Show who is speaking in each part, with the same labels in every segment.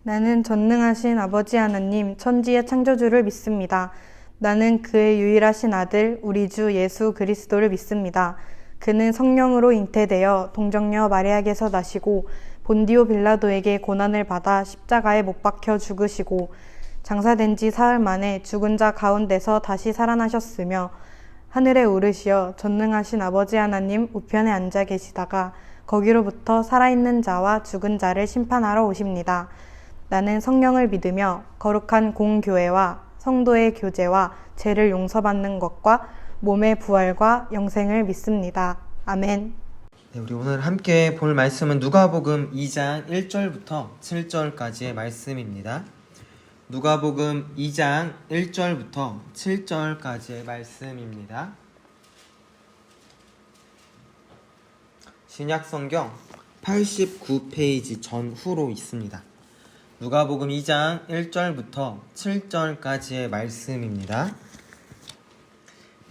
Speaker 1: 나는 전능하신 아버지 하나님, 천지의 창조주를 믿습니다. 나는 그의 유일하신 아들, 우리 주 예수 그리스도를 믿습니다. 그는 성령으로 잉태되어 동정녀 마리아에게서 나시고 본디오 빌라도에게 고난을 받아 십자가에 못 박혀 죽으시고 장사된 지 사흘 만에 죽은 자 가운데서 다시 살아나셨으며 하늘에 오르시어 전능하신 아버지 하나님 우편에 앉아 계시다가 거기로부터 살아있는 자와 죽은 자를 심판하러 오십니다. 나는 성령을 믿으며 거룩한 공교회와 성도의 교제와 죄를 용서받는 것과 몸의 부활과 영생을 믿습니다. 아멘.
Speaker 2: 네, 우리 오늘 함께 볼 말씀은 누가복음 2장 1절부터 7절까지의 말씀입니다. 누가복음 2장 1절부터 7절까지의 말씀입니다. 신약성경 89페이지 전후로 있습니다. 누가복음 2장 1절부터 7절까지의 말씀입니다.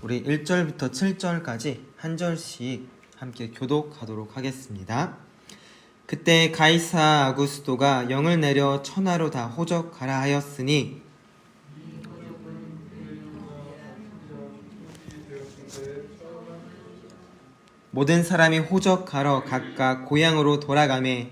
Speaker 2: 우리 1절부터 7절까지 한 절씩 함께 교독하도록 하겠습니다. 그때 가이사 아구스도가 영을 내려 천하로 다 호적하라 하였으니 모든 사람이 호적하러 각각 고향으로 돌아가매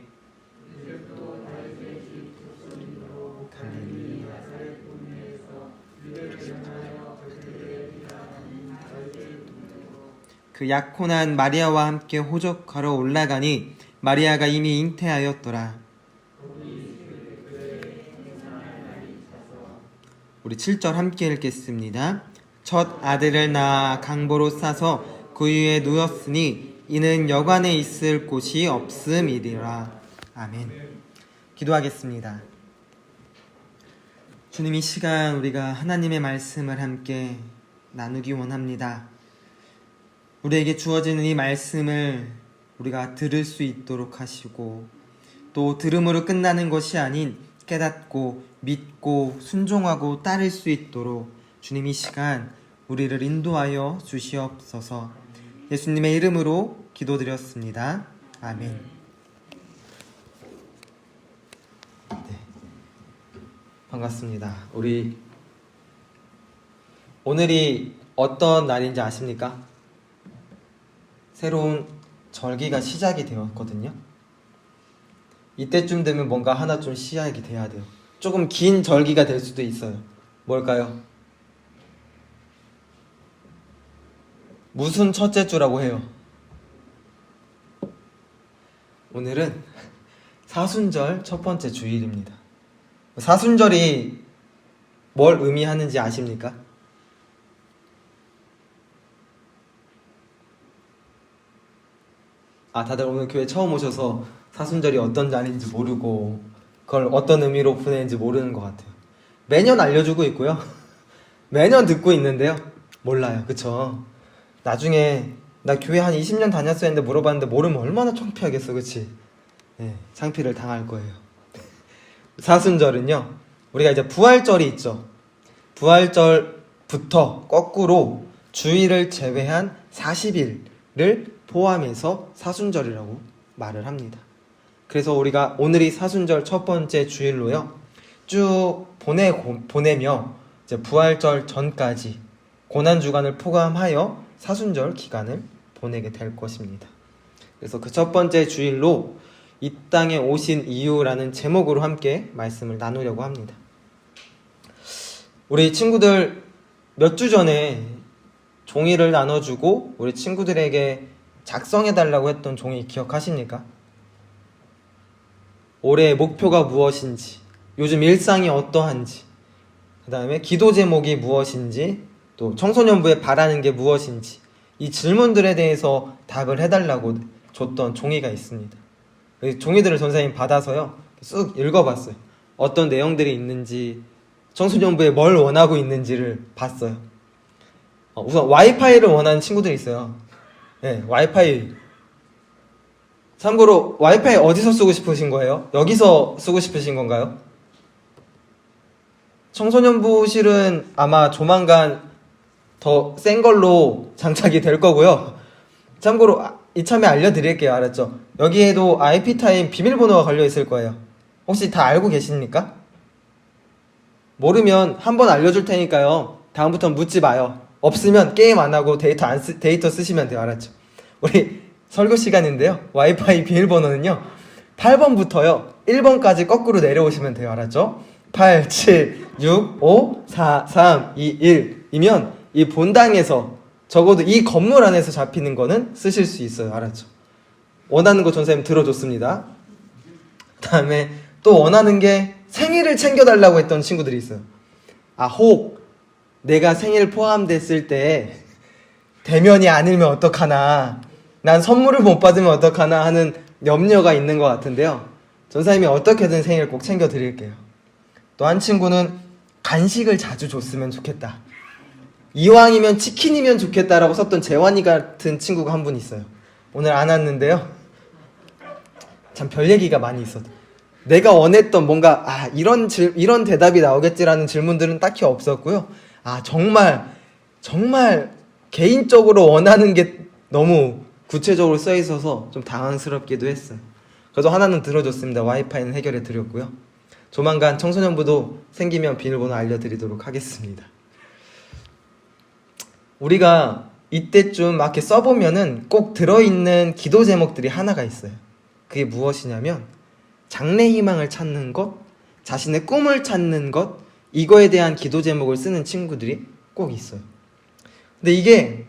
Speaker 2: 그 약혼한 마리아와 함께 호적하러 올라가니 마리아가 이미 잉태하였더라. 우리 7절 함께 읽겠습니다. 첫 아들을 낳아 강보로 싸서 그 위에 누웠으니 이는 여관에 있을 곳이 없음이리라. 아멘. 기도하겠습니다. 주님, 이 시간 우리가 하나님의 말씀을 함께 나누기 원합니다. 우리에게 주어지는 이 말씀을 우리가 들을 수 있도록 하시고 또 들음으로 끝나는 것이 아닌 깨닫고 믿고 순종하고 따를 수 있도록 주님, 이 시간 우리를 인도하여 주시옵소서. 예수님의 이름으로 기도드렸습니다. 아멘. 네. 반갑습니다. 우리 오늘이 어떤 날인지 아십니까? 새로운 절기가 시작이 되었거든요. 이때쯤 되면 뭔가 하나 좀 시작이 돼야 돼요. 조금 긴 절기가 될 수도 있어요. 뭘까요? 무슨 첫째 주라고 해요? 오늘은 사순절 첫 번째 주일입니다. 사순절이 뭘 의미하는지 아십니까? 다들 오늘 교회 처음 오셔서 사순절이 어떤 날인지 모르고 그걸 어떤 의미로 보내는지 모르는 것 같아요. 매년 알려주고 있고요. 매년 듣고 있는데요. 몰라요. 그쵸? 나중에 나 교회 한 20년 다녔어 했는데 물어봤는데 모르면 얼마나 창피하겠어. 그치? 네, 창피를 당할 거예요. 사순절은요, 우리가 이제 부활절이 있죠. 부활절부터 거꾸로 주일을 제외한 40일을 포함해서 사순절이라고 말을 합니다. 그래서 우리가 오늘이 사순절 첫 번째 주일로요, 쭉 보내며 이제 부활절 전까지 고난주간을 포함하여 사순절 기간을 보내게 될 것입니다. 그래서 그 첫 번째 주일로 이 땅에 오신 이유라는 제목으로 함께 말씀을 나누려고 합니다. 우리 친구들 몇 주 전에 종이를 나눠주고 우리 친구들에게 작성해달라고 했던 종이 기억하십니까? 올해의 목표가 무엇인지, 요즘 일상이 어떠한지, 그 다음에 기도 제목이 무엇인지, 또 청소년부에 바라는 게 무엇인지, 이 질문들에 대해서 답을 해달라고 줬던 종이가 있습니다. 종이들을 전사님 받아서요, 쑥 읽어봤어요. 어떤 내용들이 있는지, 청소년부에 뭘 원하고 있는지를 봤어요. 우선 와이파이를 원하는 친구들이 있어요. 네, 와이파이. 참고로 와이파이 어디서 쓰고 싶으신 거예요? 여기서 쓰고 싶으신 건가요? 청소년부실은 아마 조만간 더 센 걸로 장착이 될 거고요. 참고로 이참에 알려드릴게요. 알았죠? 여기에도 IP타임 비밀번호가 걸려 있을 거예요. 혹시 다 알고 계십니까? 모르면 한번 알려줄 테니까요. 다음부터는 묻지 마요. 없으면 게임 안 하고 데이터 쓰시면 돼요. 알았죠? 우리 설교 시간인데요. 와이파이 비밀번호는요. 8번부터요. 1번까지 거꾸로 내려오시면 돼요. 알았죠? 8, 7, 6, 5, 4, 3, 2, 1이면 이 본당에서 적어도 이 건물 안에서 잡히는 거는 쓰실 수 있어요. 알았죠? 원하는 거 전사님 들어줬습니다. 그 다음에 또 원하는 게 생일을 챙겨달라고 했던 친구들이 있어요. 혹 내가 생일 포함됐을 때 대면이 아니면 어떡하나, 난 선물을 못 받으면 어떡하나 하는 염려가 있는 것 같은데요. 전사님이 어떻게든 생일 꼭 챙겨드릴게요. 또 한 친구는 간식을 자주 줬으면 좋겠다. 이왕이면 치킨이면 좋겠다라고 썼던 재환이 같은 친구가 한 분 있어요. 오늘 안 왔는데요. 참 별 얘기가 많이 있어도 내가 원했던 뭔가 이런 대답이 나오겠지라는 질문들은 딱히 없었고요. 정말 개인적으로 원하는 게 너무 구체적으로 써 있어서 좀 당황스럽기도 했어요. 그래도 하나는 들어줬습니다. 와이파이는 해결해 드렸고요. 조만간 청소년부도 생기면 비밀번호 알려드리도록 하겠습니다. 우리가 이때쯤 막 이렇게 써보면은 꼭 들어있는 기도 제목들이 하나가 있어요. 그게 무엇이냐면 장래 희망을 찾는 것, 자신의 꿈을 찾는 것, 이거에 대한 기도 제목을 쓰는 친구들이 꼭 있어요. 근데 이게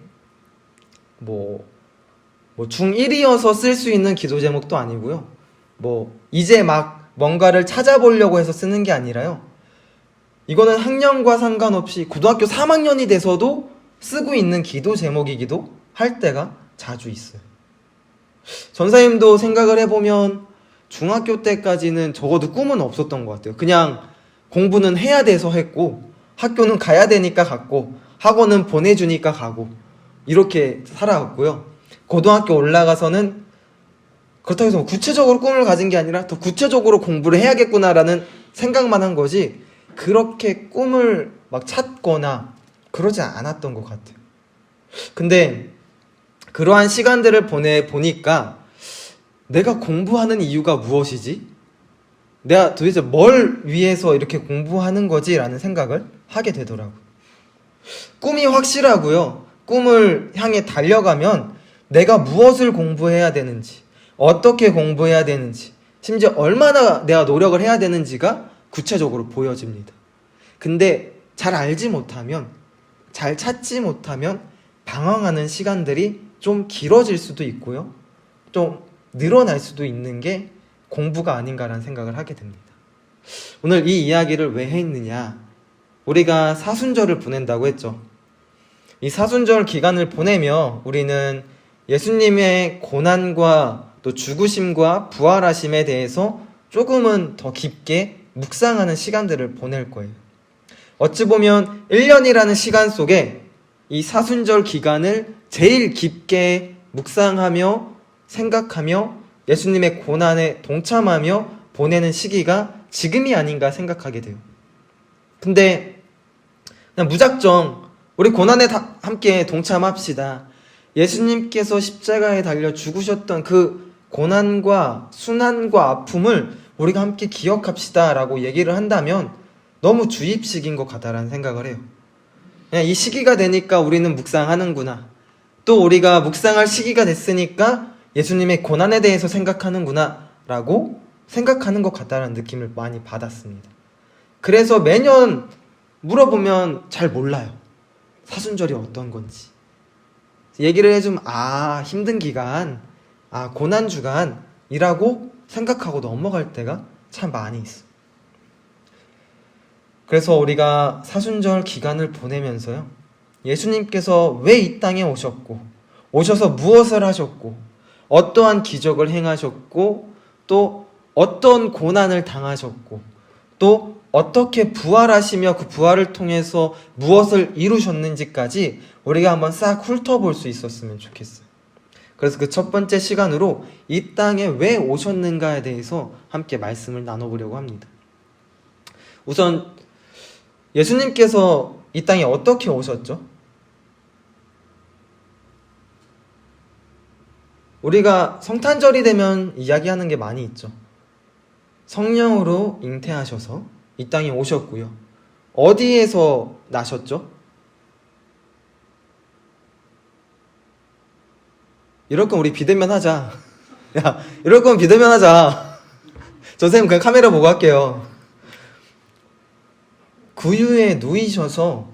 Speaker 2: 중1이어서 쓸 수 있는 기도 제목도 아니고요. 이제 막 뭔가를 찾아보려고 해서 쓰는 게 아니라요. 이거는 학년과 상관없이 고등학교 3학년이 돼서도 쓰고 있는 기도 제목이기도 할 때가 자주 있어요. 전사님도 생각을 해보면 중학교 때까지는 적어도 꿈은 없었던 것 같아요. 그냥 공부는 해야 돼서 했고, 학교는 가야 되니까 갔고, 학원은 보내주니까 가고, 이렇게 살아왔고요. 고등학교 올라가서는 그렇다고 해서 구체적으로 꿈을 가진 게 아니라 더 구체적으로 공부를 해야겠구나라는 생각만 한 거지, 그렇게 꿈을 막 찾거나 그러지 않았던 것 같아요. 근데 그러한 시간들을 보내보니까 내가 공부하는 이유가 무엇이지? 내가 도대체 뭘 위해서 이렇게 공부하는 거지? 라는 생각을 하게 되더라고요. 꿈이 확실하고요. 꿈을 향해 달려가면 내가 무엇을 공부해야 되는지, 어떻게 공부해야 되는지, 심지어 얼마나 내가 노력을 해야 되는지가 구체적으로 보여집니다. 근데 잘 알지 못하면, 잘 찾지 못하면 방황하는 시간들이 좀 길어질 수도 있고요. 좀 늘어날 수도 있는 게 공부가 아닌가라는 생각을 하게 됩니다. 오늘 이 이야기를 왜 했느냐? 우리가 사순절을 보낸다고 했죠. 이 사순절 기간을 보내며 우리는 예수님의 고난과 또 죽으심과 부활하심에 대해서 조금은 더 깊게 묵상하는 시간들을 보낼 거예요. 어찌 보면 1년이라는 시간 속에 이 사순절 기간을 제일 깊게 묵상하며 생각하며 예수님의 고난에 동참하며 보내는 시기가 지금이 아닌가 생각하게 돼요. 근데 그냥 무작정 우리 고난에 함께 동참합시다. 예수님께서 십자가에 달려 죽으셨던 그 고난과 순환과 아픔을 우리가 함께 기억합시다 라고 얘기를 한다면 너무 주입식인 것 같다라는 생각을 해요. 그냥 이 시기가 되니까 우리는 묵상하는구나. 또 우리가 묵상할 시기가 됐으니까 예수님의 고난에 대해서 생각하는구나 라고 생각하는 것 같다는 느낌을 많이 받았습니다. 그래서 매년 물어보면 잘 몰라요. 사순절이 어떤 건지. 얘기를 해주면 힘든 기간, 고난 주간이라고 생각하고 넘어갈 때가 참 많이 있어. 그래서 우리가 사순절 기간을 보내면서요, 예수님께서 왜 이 땅에 오셨고, 오셔서 무엇을 하셨고, 어떠한 기적을 행하셨고, 또 어떤 고난을 당하셨고, 또 어떻게 부활하시며 그 부활을 통해서 무엇을 이루셨는지까지 우리가 한번 싹 훑어볼 수 있었으면 좋겠어요. 그래서 그 첫 번째 시간으로 이 땅에 왜 오셨는가에 대해서 함께 말씀을 나눠보려고 합니다. 우선 예수님께서 이 땅에 어떻게 오셨죠? 우리가 성탄절이 되면 이야기하는 게 많이 있죠. 성령으로 잉태하셔서 이 땅에 오셨고요. 어디에서 나셨죠? 이럴 거면 우리 비대면 하자. 야, 이럴 거면 비대면 하자. 저 선생님 그냥 카메라 보고 할게요. 구유에 누이셔서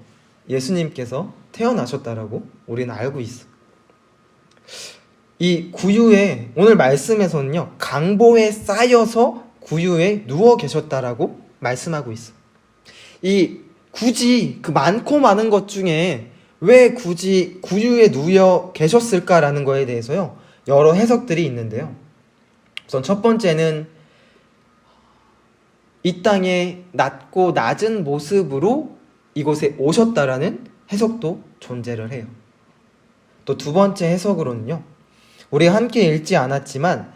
Speaker 2: 예수님께서 태어나셨다라고 우리는 알고 있어. 이 구유에 오늘 말씀에서는요, 강보에 쌓여서 구유에 누워 계셨다라고 말씀하고 있어. 이 굳이 그 많고 많은 것 중에 왜 굳이 구유에 누워 계셨을까라는 거에 대해서요, 여러 해석들이 있는데요. 우선 첫 번째는 이 땅에 낮고 낮은 모습으로 이곳에 오셨다라는 해석도 존재를 해요. 또 두 번째 해석으로는요, 우리가 함께 읽지 않았지만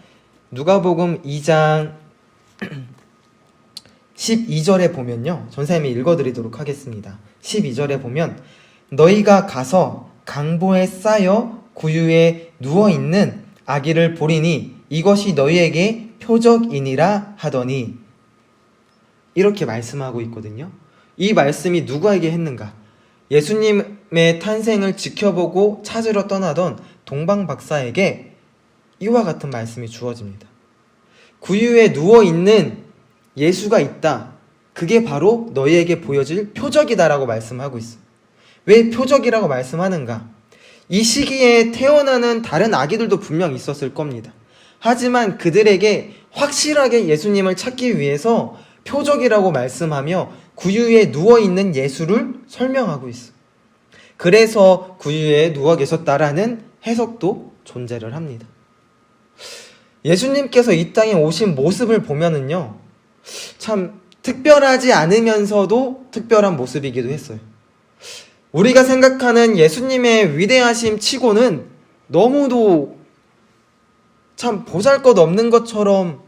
Speaker 2: 누가복음 2장 12절에 보면요, 전사님이 읽어드리도록 하겠습니다. 12절에 보면 너희가 가서 강보에 쌓여 구유에 누워있는 아기를 보리니 이것이 너희에게 표적이니라 하더니, 이렇게 말씀하고 있거든요. 이 말씀이 누구에게 했는가? 예수님의 탄생을 지켜보고 찾으러 떠나던 동방 박사에게 이와 같은 말씀이 주어집니다. 구유에 누워있는 예수가 있다. 그게 바로 너희에게 보여질 표적이다라고 말씀하고 있어. 왜 표적이라고 말씀하는가? 이 시기에 태어나는 다른 아기들도 분명 있었을 겁니다. 하지만 그들에게 확실하게 예수님을 찾기 위해서 표적이라고 말씀하며 구유에 누워있는 예수를 설명하고 있어. 그래서 구유에 누워 계셨다라는 해석도 존재를 합니다. 예수님께서 이 땅에 오신 모습을 보면은요, 참 특별하지 않으면서도 특별한 모습이기도 했어요. 우리가 생각하는 예수님의 위대하심 치고는 너무도 참 보잘것없는 것처럼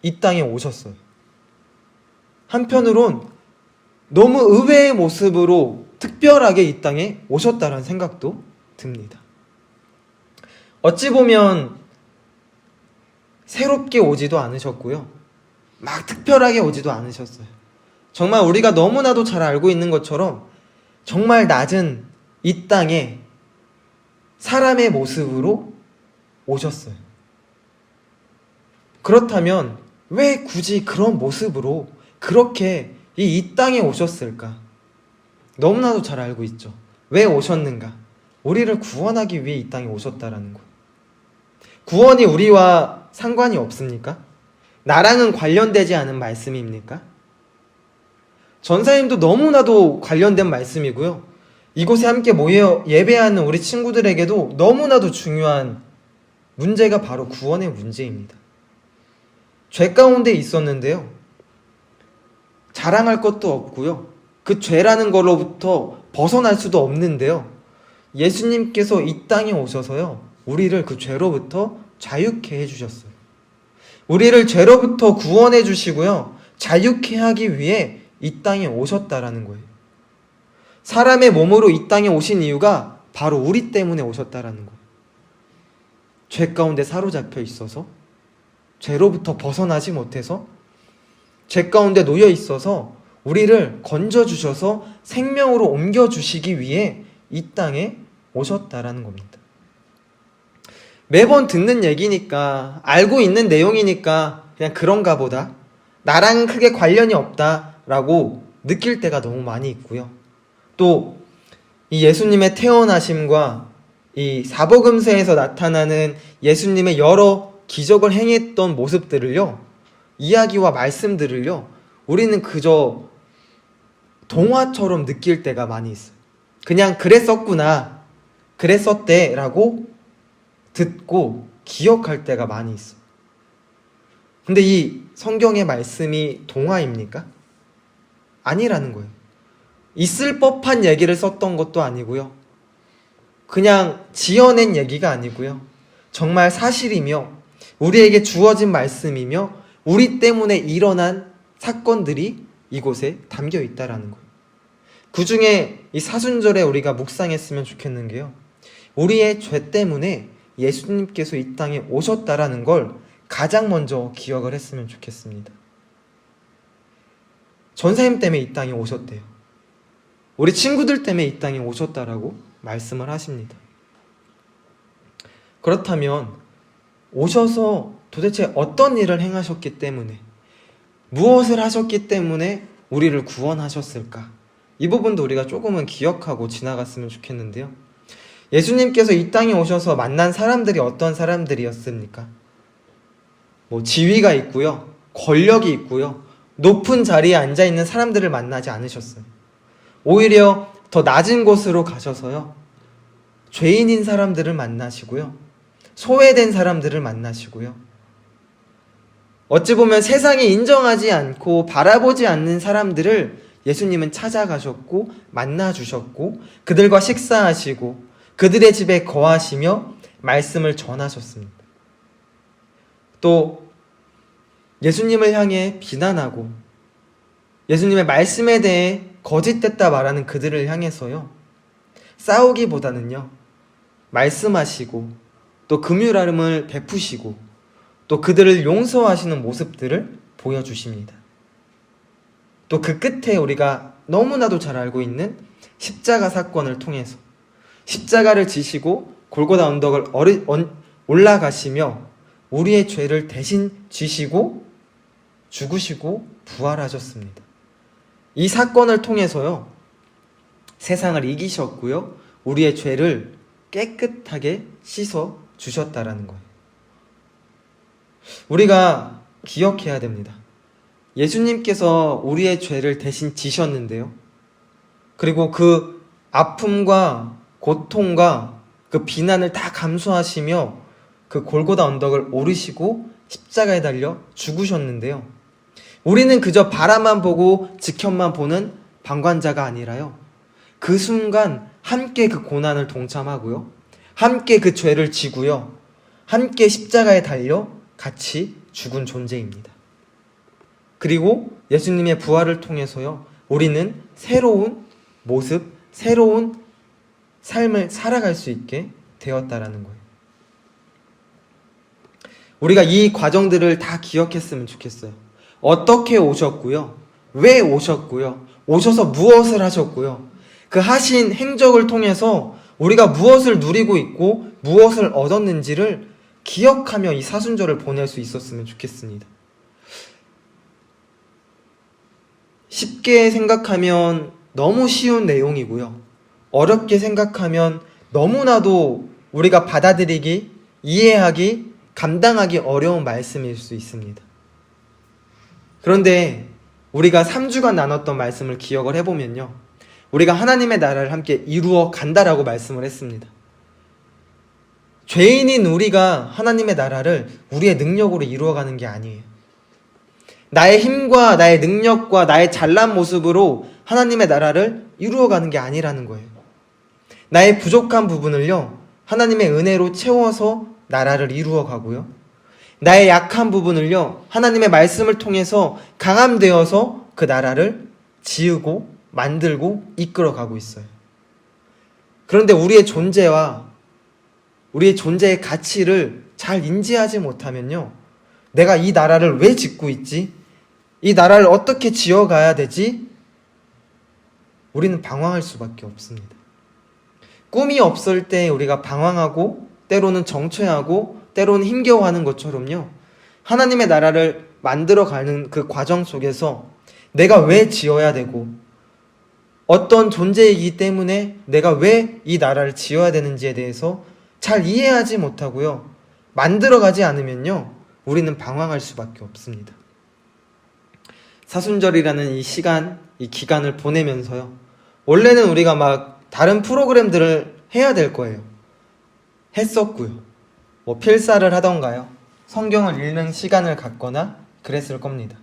Speaker 2: 이 땅에 오셨어요. 한편으론 너무 의외의 모습으로 특별하게 이 땅에 오셨다는 생각도 듭니다. 어찌 보면 새롭게 오지도 않으셨고요, 막 특별하게 오지도 않으셨어요. 정말 우리가 너무나도 잘 알고 있는 것처럼 정말 낮은 이 땅에 사람의 모습으로 오셨어요. 그렇다면 왜 굳이 그런 모습으로 그렇게 이 땅에 오셨을까? 너무나도 잘 알고 있죠. 왜 오셨는가? 우리를 구원하기 위해 이 땅에 오셨다라는 거. 구원이 우리와 상관이 없습니까? 나랑은 관련되지 않은 말씀입니까? 전사님도 너무나도 관련된 말씀이고요, 이곳에 함께 모여 예배하는 우리 친구들에게도 너무나도 중요한 문제가 바로 구원의 문제입니다. 죄 가운데 있었는데요, 자랑할 것도 없고요, 그 죄라는 걸로부터 벗어날 수도 없는데요, 예수님께서 이 땅에 오셔서요, 우리를 그 죄로부터 자유케 해주셨어요. 우리를 죄로부터 구원해 주시고요, 자유케 하기 위해 이 땅에 오셨다라는 거예요. 사람의 몸으로 이 땅에 오신 이유가 바로 우리 때문에 오셨다라는 거예요. 죄 가운데 사로잡혀 있어서, 죄로부터 벗어나지 못해서, 죄 가운데 놓여 있어서 우리를 건져주셔서 생명으로 옮겨주시기 위해 이 땅에 오셨다라는 겁니다. 매번 듣는 얘기니까, 알고 있는 내용이니까 그냥 그런가 보다, 나랑 크게 관련이 없다라고 느낄 때가 너무 많이 있고요. 또 이 예수님의 태어나심과 이 사복음서에서 나타나는 예수님의 여러 기적을 행했던 모습들을요, 이야기와 말씀들을요, 우리는 그저 동화처럼 느낄 때가 많이 있어요. 그냥 그랬었구나, 그랬었대 라고 듣고 기억할 때가 많이 있어. 근데 이 성경의 말씀이 동화입니까? 아니라는 거예요. 있을 법한 얘기를 썼던 것도 아니고요, 그냥 지어낸 얘기가 아니고요, 정말 사실이며 우리에게 주어진 말씀이며 우리 때문에 일어난 사건들이 이곳에 담겨 있다라는 거예요. 그 중에 이 사순절에 우리가 묵상했으면 좋겠는 게요, 우리의 죄 때문에 예수님께서 이 땅에 오셨다라는 걸 가장 먼저 기억을 했으면 좋겠습니다. 전사님 때문에 이 땅에 오셨대요. 우리 친구들 때문에 이 땅에 오셨다라고 말씀을 하십니다. 그렇다면 오셔서 도대체 어떤 일을 행하셨기 때문에, 무엇을 하셨기 때문에 우리를 구원하셨을까? 이 부분도 우리가 조금은 기억하고 지나갔으면 좋겠는데요. 예수님께서 이 땅에 오셔서 만난 사람들이 어떤 사람들이었습니까? 지위가 있고요, 권력이 있고요, 높은 자리에 앉아있는 사람들을 만나지 않으셨어요. 오히려 더 낮은 곳으로 가셔서요, 죄인인 사람들을 만나시고요, 소외된 사람들을 만나시고요, 어찌 보면 세상이 인정하지 않고 바라보지 않는 사람들을 예수님은 찾아가셨고 만나주셨고 그들과 식사하시고 그들의 집에 거하시며 말씀을 전하셨습니다. 또 예수님을 향해 비난하고 예수님의 말씀에 대해 거짓됐다 말하는 그들을 향해서요, 싸우기보다는요, 말씀하시고 또 긍휼함을 베푸시고 또 그들을 용서하시는 모습들을 보여주십니다. 또 그 끝에 우리가 너무나도 잘 알고 있는 십자가 사건을 통해서 십자가를 지시고 골고다 언덕을 올라가시며 우리의 죄를 대신 지시고 죽으시고 부활하셨습니다. 이 사건을 통해서요, 세상을 이기셨고요, 우리의 죄를 깨끗하게 씻어 주셨다라는 거예요. 우리가 기억해야 됩니다. 예수님께서 우리의 죄를 대신 지셨는데요, 그리고 그 아픔과 고통과 그 비난을 다 감수하시며 그 골고다 언덕을 오르시고 십자가에 달려 죽으셨는데요, 우리는 그저 바라만 보고 지켜만 보는 방관자가 아니라요, 그 순간 함께 그 고난을 동참하고요, 함께 그 죄를 지고요, 함께 십자가에 달려 같이 죽은 존재입니다. 그리고 예수님의 부활을 통해서요, 우리는 새로운 모습, 새로운 삶을 살아갈 수 있게 되었다라는 거예요. 우리가 이 과정들을 다 기억했으면 좋겠어요. 어떻게 오셨고요, 왜 오셨고요, 오셔서 무엇을 하셨고요, 그 하신 행적을 통해서 우리가 무엇을 누리고 있고 무엇을 얻었는지를 기억하며 이 사순절을 보낼 수 있었으면 좋겠습니다. 쉽게 생각하면 너무 쉬운 내용이고요, 어렵게 생각하면 너무나도 우리가 받아들이기, 이해하기, 감당하기 어려운 말씀일 수 있습니다. 그런데 우리가 3주간 나눴던 말씀을 기억을 해보면요, 우리가 하나님의 나라를 함께 이루어 간다라고 말씀을 했습니다. 죄인인 우리가 하나님의 나라를 우리의 능력으로 이루어가는 게 아니에요. 나의 힘과 나의 능력과 나의 잘난 모습으로 하나님의 나라를 이루어가는 게 아니라는 거예요. 나의 부족한 부분을요, 하나님의 은혜로 채워서 나라를 이루어가고요, 나의 약한 부분을요, 하나님의 말씀을 통해서 강함되어서 그 나라를 지으고 만들고 이끌어가고 있어요. 그런데 우리의 존재와 우리의 존재의 가치를 잘 인지하지 못하면요, 내가 이 나라를 왜 짓고 있지? 이 나라를 어떻게 지어가야 되지? 우리는 방황할 수밖에 없습니다. 꿈이 없을 때 우리가 방황하고 때로는 정체하고 때로는 힘겨워하는 것처럼요, 하나님의 나라를 만들어가는 그 과정 속에서 내가 왜 지어야 되고 어떤 존재이기 때문에 내가 왜 이 나라를 지어야 되는지에 대해서 잘 이해하지 못하고요, 만들어가지 않으면요, 우리는 방황할 수밖에 없습니다. 사순절이라는 이 시간, 이 기간을 보내면서요, 원래는 우리가 막 다른 프로그램들을 해야 될 거예요. 했었고요. 필사를 하던가요, 성경을 읽는 시간을 갖거나 그랬을 겁니다.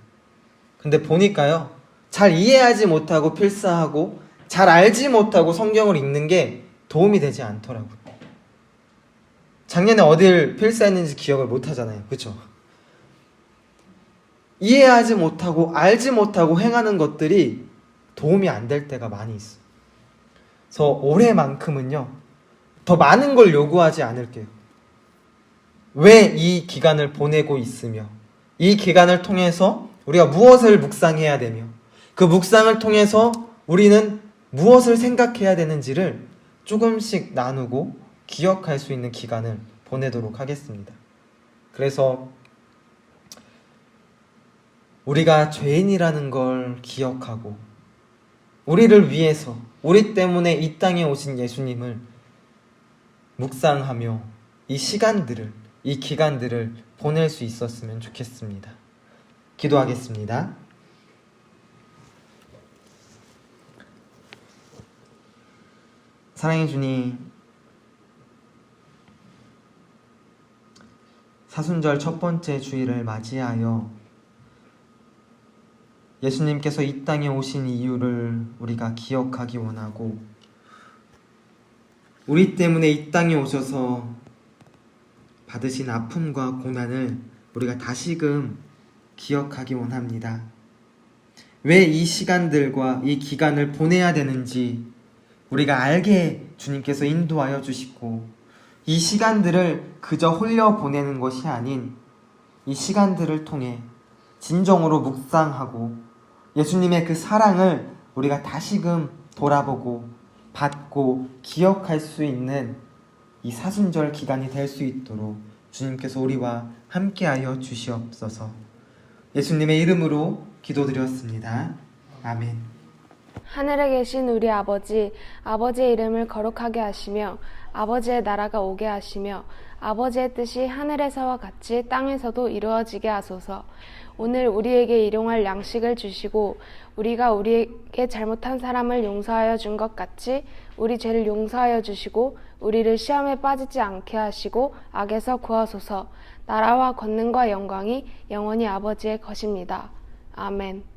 Speaker 2: 근데 보니까요, 잘 이해하지 못하고 필사하고 잘 알지 못하고 성경을 읽는 게 도움이 되지 않더라고요. 작년에 어딜 필사했는지 기억을 못 하잖아요. 그렇죠? 이해하지 못하고 알지 못하고 행하는 것들이 도움이 안 될 때가 많이 있어요. 그래서 올해만큼은요, 더 많은 걸 요구하지 않을게요. 왜 이 기간을 보내고 있으며 이 기간을 통해서 우리가 무엇을 묵상해야 되며 그 묵상을 통해서 우리는 무엇을 생각해야 되는지를 조금씩 나누고 기억할 수 있는 기간을 보내도록 하겠습니다. 그래서 우리가 죄인이라는 걸 기억하고 우리를 위해서 우리 때문에 이 땅에 오신 예수님을 묵상하며 이 시간들을 이 기간들을 보낼 수 있었으면 좋겠습니다. 기도하겠습니다. 사랑해 주님, 사순절 첫 번째 주일을 맞이하여 예수님께서 이 땅에 오신 이유를 우리가 기억하기 원하고 우리 때문에 이 땅에 오셔서 받으신 아픔과 고난을 우리가 다시금 기억하기 원합니다. 왜 이 시간들과 이 기간을 보내야 되는지 우리가 알게 주님께서 인도하여 주시고 이 시간들을 그저 홀려 보내는 것이 아닌 이 시간들을 통해 진정으로 묵상하고 예수님의 그 사랑을 우리가 다시금 돌아보고 받고 기억할 수 있는 이 사순절 기간이 될 수 있도록 주님께서 우리와 함께하여 주시옵소서. 예수님의 이름으로 기도드렸습니다. 아멘.
Speaker 3: 하늘에 계신 우리 아버지, 아버지의 이름을 거룩하게 하시며 아버지의 나라가 오게 하시며 아버지의 뜻이 하늘에서와 같이 땅에서도 이루어지게 하소서. 오늘 우리에게 일용할 양식을 주시고 우리가 우리에게 잘못한 사람을 용서하여 준 것 같이 우리 죄를 용서하여 주시고 우리를 시험에 빠지지 않게 하시고 악에서 구하소서. 나라와 권능과 영광이 영원히 아버지의 것입니다. 아멘.